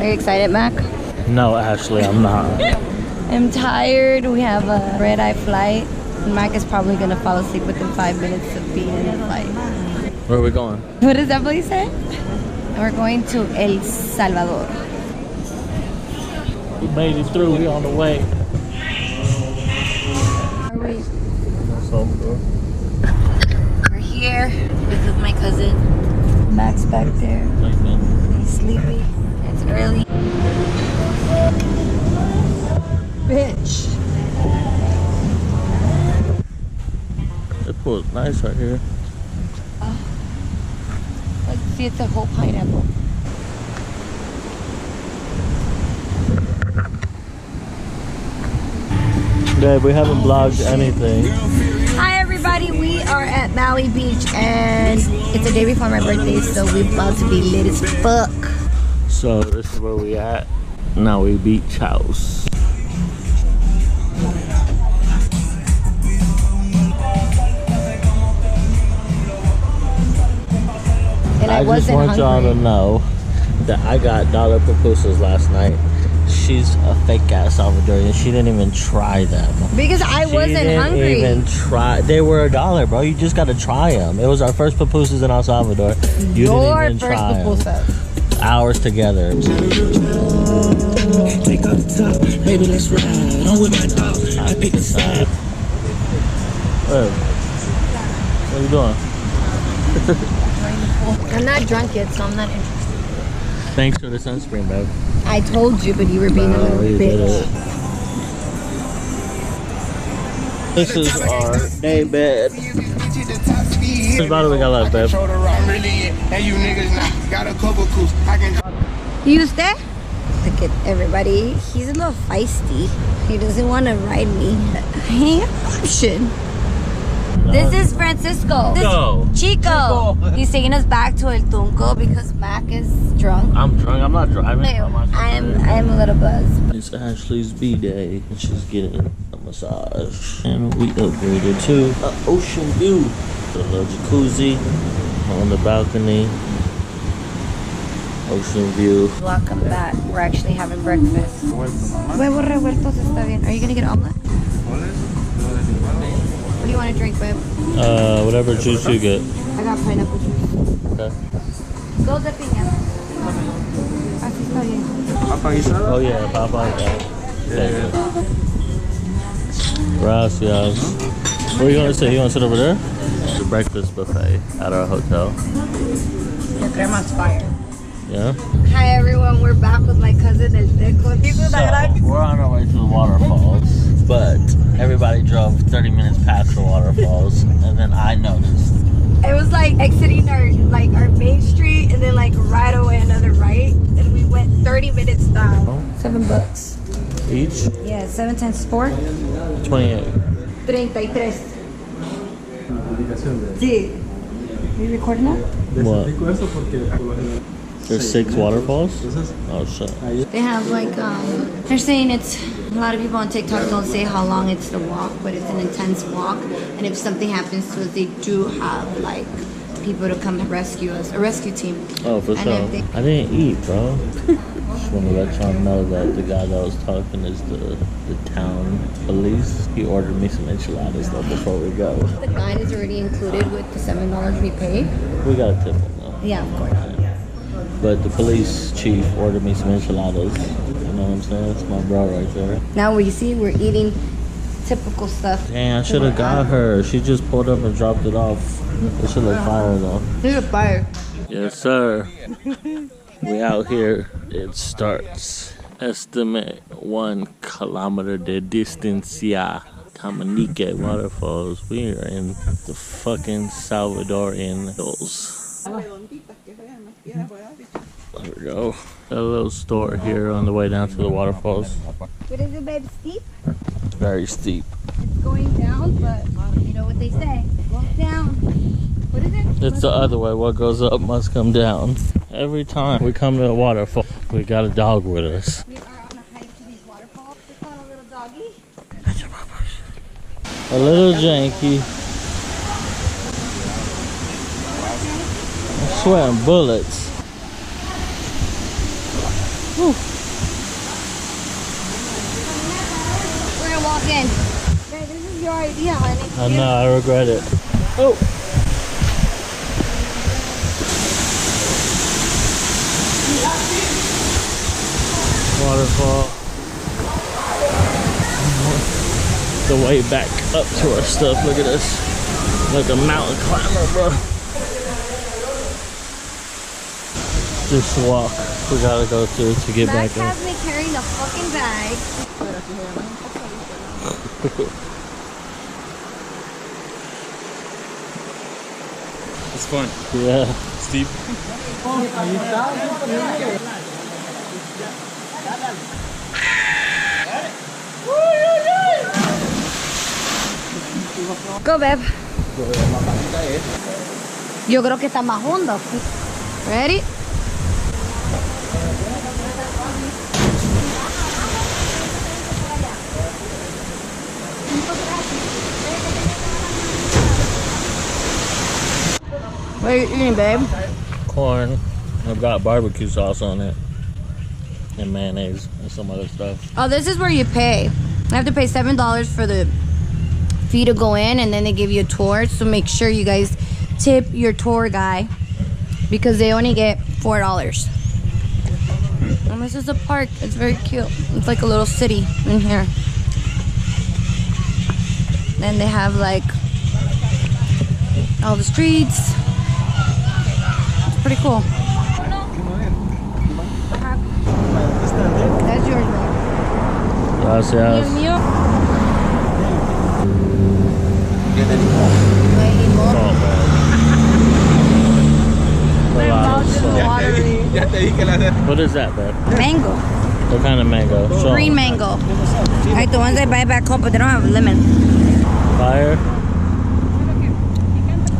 Are you excited, Mac? No, Ashley, I'm not. I'm tired. We have a red-eye flight. Mac is probably gonna fall asleep within 5 minutes of being in the flight. Where are we going? What does that place say? We're going to El Salvador. We made it through. We're on the way. Are we? Salvador. We're here. This is my cousin. Mac's back there. He's sleepy. It's early. Bitch. This pool's nice right here. Let's see, it's a whole pineapple. Babe, we haven't vlogged anything. Hi everybody, we are at Nawi Beach and it's the day before my birthday, so we're about to be lit as fuck. So this is where we at. Nawi Beach House. And I just want y'all to know that I got dollar pupusas last night. She's a fake ass Salvadorian. She didn't even try them. Because I wasn't hungry. She didn't even try. They were $1, bro. You just gotta try them. It was our first pupusas in El Salvador. You didn't even try them. Hours together. Take up the top, baby, let's ride. I'm with my dog. I pick the side. Hey, what are you doing? I'm not drunk yet, so I'm not interested. Thanks for the sunscreen, babe. I told you, but you were being a little bitch. This is our day bed. How much bottle we got left, babe? You stay? Look at everybody. He's a little feisty. He doesn't want to ride me. He ain't an option. This is Francisco. This is Chico. He's taking us back to El Tunco because Mac is drunk. I'm drunk. I'm not driving. I'm a little buzzed. It's Ashley's B-Day and she's getting a massage. And we upgraded to an ocean view. A little jacuzzi on the balcony. Ocean view. Welcome back. We're actually having breakfast. Huevos revueltos está bien. Are you gonna get omelet? What do you want to drink, babe? Whatever juice you get. I got pineapple juice. Okay. Dos de piña. Así está bien. Oh yeah, papaya. Gracias. What are you gonna say? You wanna sit over there? The breakfast buffet at our hotel. Your grandma's fire. Yeah. Hi everyone, we're back with my cousin El Teco. So, we're on our way to the waterfalls, but everybody drove 30 minutes past the waterfalls, and then I noticed. It was like exiting our main street, and then like right away another right, and we went 30 minutes down. $7 Each? Yeah, 7 times 4. 28. 33. Sí. Are you recording that? What? There's 6 waterfalls? Oh shit. They have like, they're saying it's, a lot of people on TikTok don't say how long it's the walk, but it's an intense walk. And if something happens to us, they do have like people to come rescue us, a rescue team. Oh, for sure. I didn't eat, bro. Just want to let y'all know that the guy that was talking is the town police. He ordered me some enchiladas though before we go. The guide is already included with the $7 we paid. We got a tip on though. Yeah, of course. But the police chief ordered me some enchiladas. You know what I'm saying? That's my bro right there. Now we see we're eating typical stuff. Dang, I should have got her. She just pulled up and dropped it off. It should look fire though. There's a fire. Yes, sir. We out here. It starts. Estimate 1 kilometer de distancia. Tamanique Waterfalls. We are in the fucking Salvadorian hills. There we go. Got a little store here on the way down to the waterfalls. What is it, babe? Steep? It's very steep. It's going down, but you know what they say. Walk down. What is it? It's the other way. What goes up must come down. Every time we come to a waterfall, we got a dog with us. We are on a hike to these waterfalls. It's not a little doggy. A little janky. I'm sweating bullets. Whew. We're gonna walk in. Babe, this is your idea, honey. I know, I regret it. Oh! Waterfall. The way back up to our stuff. Look at this. Like a mountain climber, bro. This walk we gotta go to get Max back in. has me carrying the fucking bag. It's fun. Yeah. Steep. Go, babe. Yo creo que está más hondo. Ready? What are you eating, babe? Corn. I've got barbecue sauce on it. And mayonnaise and some other stuff. Oh, this is where you pay. You have to pay $7 for the fee to go in, and then they give you a tour. So make sure you guys tip your tour guy because they only get $4. And this is a park. It's very cute. It's like a little city in here. Then they have like all the streets. It's pretty cool. That's yours, man. Gracias. Mío. Salt, man. A lot of salt. What is that, babe? Mango. What kind of mango? Salt. Green mango. Like the ones I buy back home, but they don't have lemon. Fire?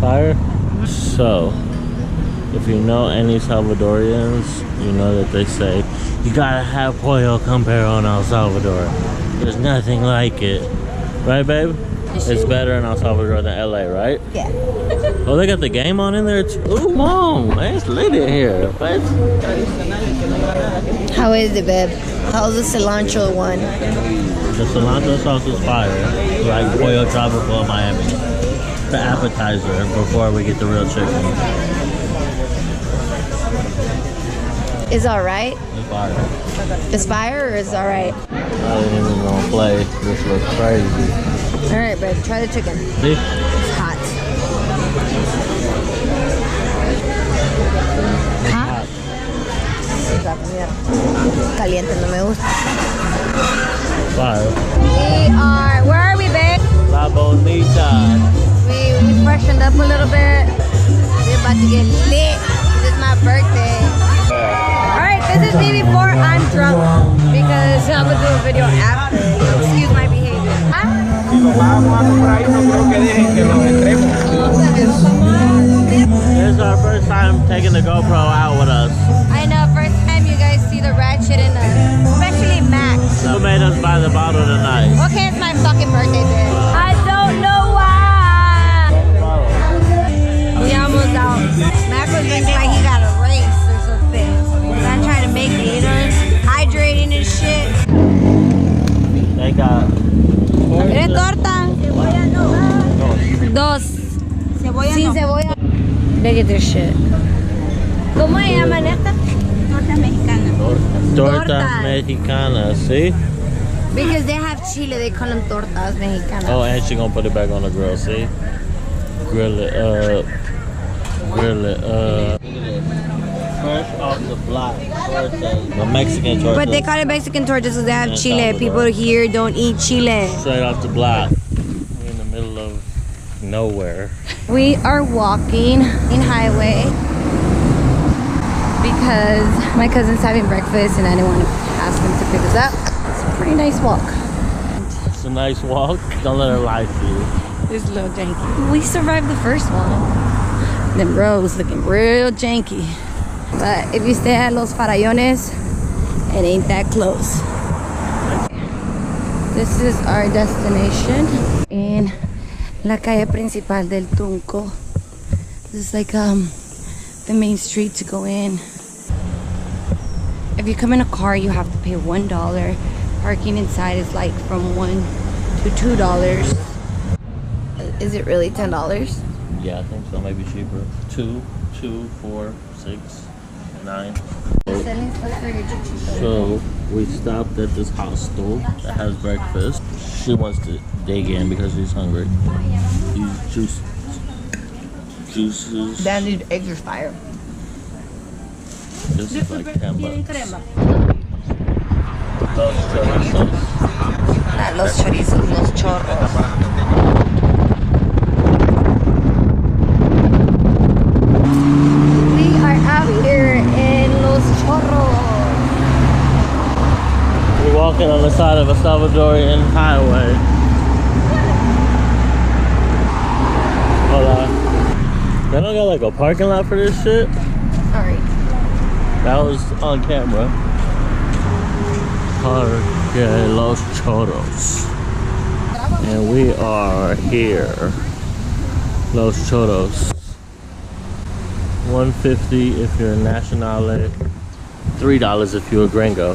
Fire? So, if you know any Salvadorians, you know that they say, you gotta have pollo campero in El Salvador. There's nothing like it. Right, babe? It's better in El Salvador than LA, right? Yeah. Oh, they got the game on in there too. Ooh, mom, it's lit in here. What? How is it, babe? How's the cilantro one? The cilantro sauce is fire. Like pollo tropical in Miami. The appetizer before we get the real chicken. Is alright? It's fire. Is fire or is alright? I ain't even gonna play. This looks crazy. Alright, babe, try the chicken. See? It's hot. Hot? La comida caliente no me gusta. Fire. Where are we, babe? La Bonita. We freshened up a little bit. We're about to get lit. This is my birthday. Alright, this is me before I'm drunk because I'm gonna do a video after. Excuse my behavior. This is our first time taking the GoPro out with us. I know, first time you guys see the ratchet in us. Especially Max. Who made us buy the bottle tonight? Okay, it's my fucking birthday, bitch. I don't know why. We almost out. Max was drinking like he got a race or something. I'm trying to make it, hydrating and shit. They got ¿Eres torta? Dos. Sin cebolla. Look at this shit. ¿Cómo se llaman estas? Torta mexicana. torta mexicana, see? Because they have chile, they call them tortas mexicanas. Oh, and she gonna put it back on the grill, see? Grill it up. Grill it up. Fresh off the block tortas. The Mexican tortas. But they call it Mexican tortas because they have In chile. Salvador. People here don't eat chile. Straight off the block. We're in the middle of nowhere. We are walking in highway because my cousin's having breakfast and I didn't want to ask him to pick us up. It's a pretty nice walk. It's a nice walk. Don't let her lie to you. It's a little janky. We survived the first one. Them roads looking real janky. But if you stay at Los Farallones, it ain't that close. This is our destination in la calle principal del Tunco. This is like the main street to go in. If you come in a car, you have to pay $1. Parking inside is like from $1 to $2. Is it really $10? Yeah, I think so. Maybe cheaper. 2, 4, 6, 9. So we stopped at this hostel that has breakfast. She wants to dig in because she's hungry. These juices. Then the eggs are fire. This is like $10. Los chorizos. Not los chorizos, los chorros. We are out here in Los Chorros. We're walking on the side of a Salvadorian highway. Hola. They don't got like a parking lot for this shit? Sorry. That was on camera. Parque Los Chorros. And we are here. Los Chorros. $1.50 if you're a nationale. $3 if you're a gringo.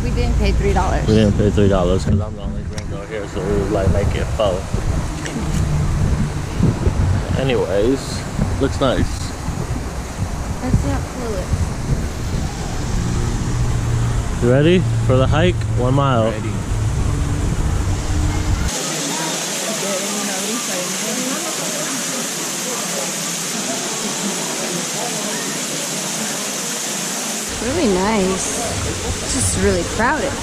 We didn't pay $3. We didn't pay $3 because I'm the only gringo here, so we was like make it $4. Anyways, looks nice. Let's see how cool it is. You ready for the hike? 1 mile. Ready. Really nice. It's just really crowded.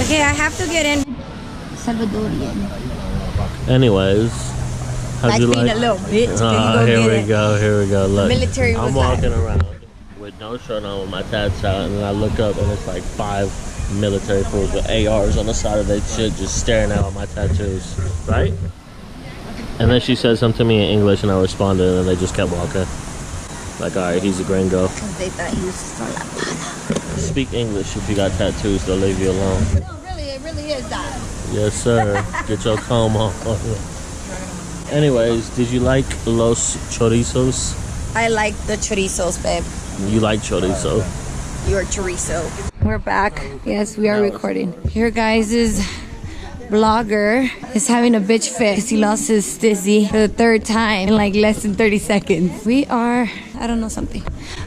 Okay, I have to get in. Salvadorian. Anyways, how'd Like you being like? a little bitch. Here we go. Here we go. Look, Military was I'm like- walking around with no shirt on, with my tats out, and then I look up and it's like 5 military fools with ARs on the side of their shit, just staring at all my tattoos, right? And then she said something to me in English, and I responded, and then they just kept walking. Like, all right, he's a gringo. Because they thought he was from La Plata. Speak English if you got tattoos. They'll leave you alone. No, really, it really is that. Yes, sir. Get your comb on. Anyways, did you like los chorizos? I like the chorizos, babe. You like chorizo. Your chorizo. We're back. Yes, we are recording. Here, guys, is vlogger is having a bitch fit because he lost his stizzy for the 3rd time in like less than 30 seconds. We are, I don't know, something.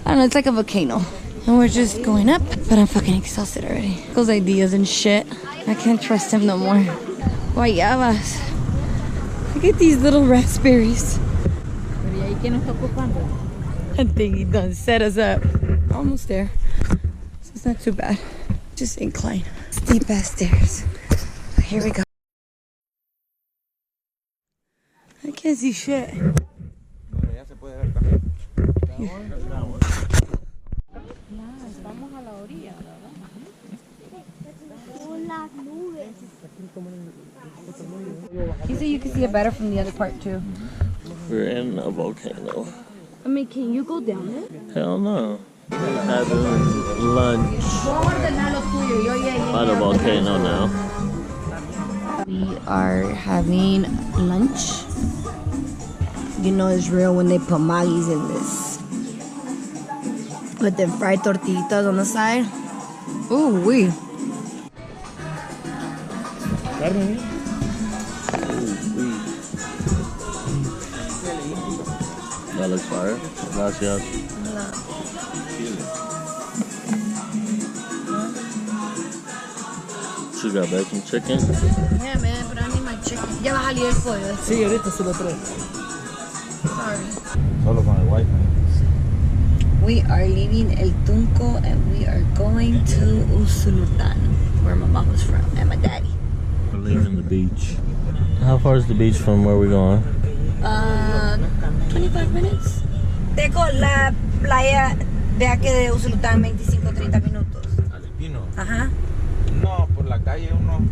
I don't know, it's like a volcano. And we're just going up, but I'm fucking exhausted already. Those ideas and shit. I can't trust him no more. Guayabas. Look at these little raspberries. I think he done set us up. Almost there. So it's not too bad. Just incline. Steep ass stairs. Here we go. I can't see shit. You said you can see it better from the other part too. We're in a volcano. I mean, can you go down there? Hell no. We're having lunch by the volcano now. We are having lunch. You know it's real when they put Maggie's in this. With the fried tortillitas on the side. Ooh, wee. That looks fire. Gracias. She got bacon chicken. Yeah, man, but I need my chicken. Ya va a salir el pollo. Sí, ahorita se lo traigo. Sorry. Solo con el wifi. We are leaving El Tunco and we are going to Usulután, where my mom was from and my daddy. We're leaving the beach. How far is the beach from where we're going? 25 minutes. Tengo la playa de aquí de Usulután 25-30 minutos. Alpino. Ajá. No, por la calle unos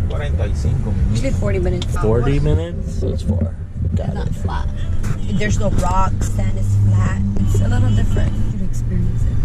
45 minutos. Usually 40 minutes. 40 minutes? It's far. Got Not it. flat. There's no rocks, sand is flat. It's a little different. You can experience it.